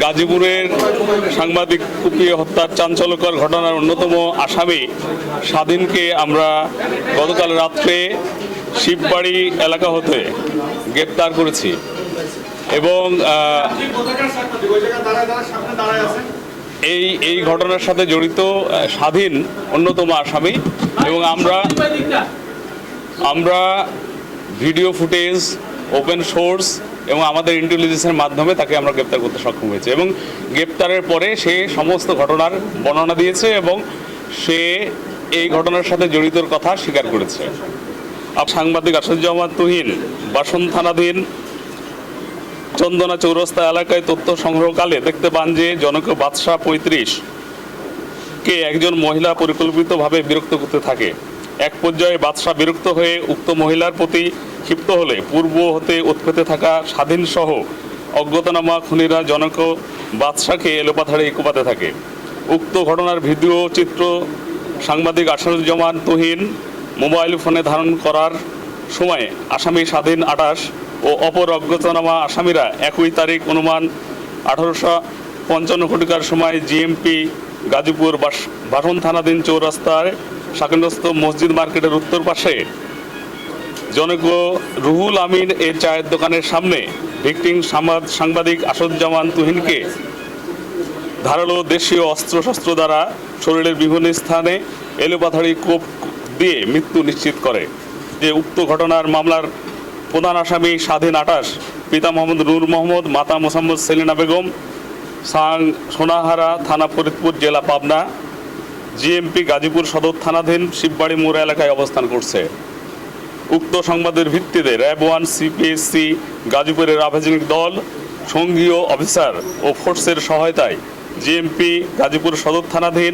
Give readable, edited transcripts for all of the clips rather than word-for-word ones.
গাজীপুরের সাংবাদিক কুপিয়ে হত্যার চাঞ্চল্যকর ঘটনার অন্যতম আসামি স্বাধীনকে আমরা গতকাল রাত্রে শিববাড়ি এলাকা হতে গ্রেপ্তার করেছি এবং এই ঘটনার সাথে জড়িত স্বাধীন অন্যতম আসামি এবং আমরা ভিডিও ফুটেজ ওপেন সোর্স এবং আমাদের ইন্টেলিজেন্সের মাধ্যমে তাকে আমরা গ্রেপ্তার করতে সক্ষম হয়েছে এবং গ্রেপ্তারের পরে সে সমস্ত ঘটনার বর্ণনা দিয়েছে এবং সে এই ঘটনার সাথে জড়িতর কথা স্বীকার করেছে। সাংবাদিক আসাদুজ্জামান তুহিন বাসন থানাধীন চন্দনা চৌরাস্তা এলাকায় তথ্য সংগ্রহকালে দেখতে পান যে জনক বাদশাহ 35-কে একজন মহিলা পরিকল্পিতভাবে বিরক্ত করতে থাকে। এক পর্যায়ে বাদশাহ বিরক্ত হয়ে উক্ত মহিলার প্রতি ক্ষিপ্ত হলে পূর্ব হতে উৎপেতে থাকা স্বাধীন সহ অজ্ঞাতনামা খুনিরা জনক বাদশাহকে এলোপাথাড়ে কোপাতে থাকে। উক্ত ঘটনার ভিডিও চিত্র সাংবাদিক আসাদুজ্জামান তুহিন মোবাইল ফোনে ধারণ করার সময় আসামি স্বাধীন 28 ও অপর অজ্ঞাতনামা আসামিরা একই তারিখ অনুমান 1855 ঘটিকার সময় জিএমপি গাজীপুর বাসন থানাধীন চৌরাস্তায় শাকিনস্থ মসজিদ মার্কেটের উত্তর পাশে জনক রুহুল আমিন এর চায়ের দোকানের সামনে ভিকটিম সাংবাদিক আসাদুজ্জামান তুহিনকে ধারালো দেশীয় অস্ত্রশস্ত্র দ্বারা শরীরের বিভিন্ন স্থানে এলোপাথাড়ি কোপ দিয়ে মৃত্যু নিশ্চিত করে। যে উক্ত ঘটনার মামলার প্রধান আসামি স্বাধীন 28, পিতা মোহাম্মদ নূর মোহাম্মদ, মাতা মোসাম্মদ সেলিনা বেগম, সোনাহারা থানা ফরিদপুর জেলা পাবনা, জিএমপি গাজীপুর সদর থানাধীন শিববাড়ি মোড় এলাকায় অবস্থান করছে। উক্ত সংবাদের ভিত্তিতে র্যাব 1 সিপিএসসি গাজীপুরের আভিযানিক দল সঙ্গীয় অফিসার ও ফোর্সের সহায়তায় জিএমপি গাজীপুর সদর থানাধীন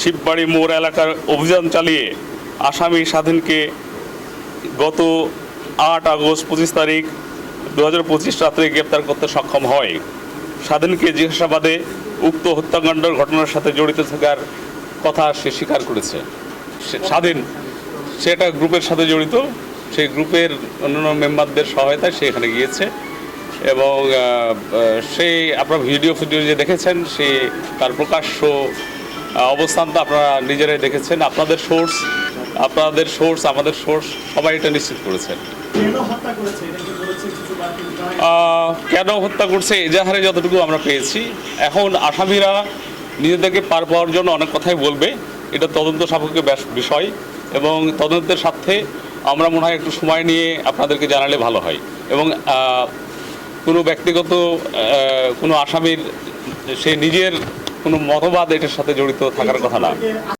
শিববাড়ি মোড় এলাকার অভিযান চালিয়ে আসামি স্বাধীনকে গত 8 আগস্ট 25 তারিখ 2025 রাত্রে গ্রেপ্তার করতে সক্ষম হয়। স্বাধীনকে জিজ্ঞাসাবাদে উক্ত হত্যাকাণ্ডের ঘটনার সাথে জড়িত থাকার কথা সে স্বীকার করেছে। স্বাধীন সেটা গ্রুপের সাথে জড়িত, সেই গ্রুপের অন্যান্য মেম্বারদের সহায়তায় সে এখানে গিয়েছে এবং সেই আপনারা ভিডিও যে দেখেছেন সে তার প্রকাশ্য অবস্থানটা আপনারা নিজেরাই দেখেছেন। আপনাদের সোর্স আমাদের সোর্স সবাই এটা নিশ্চিত করেছেন। কেন হত্যা করছে এজাহারে যতটুকু আমরা পেয়েছি, এখন আসামিরা নিজেদেরকে পার পাওয়ার জন্য অনেক কথাই বলবে, এটা তদন্ত সাপেক্ষ বিষয় এবং তদন্তের সাথে আমরা মনে হয় একটু সময় নিয়ে আপনাদেরকে জানালে ভালো হয় এবং কোনো ব্যক্তিগত কোনো আসামির সে নিজের কোনো মতবাদ এটার সাথে জড়িত থাকার কথা না।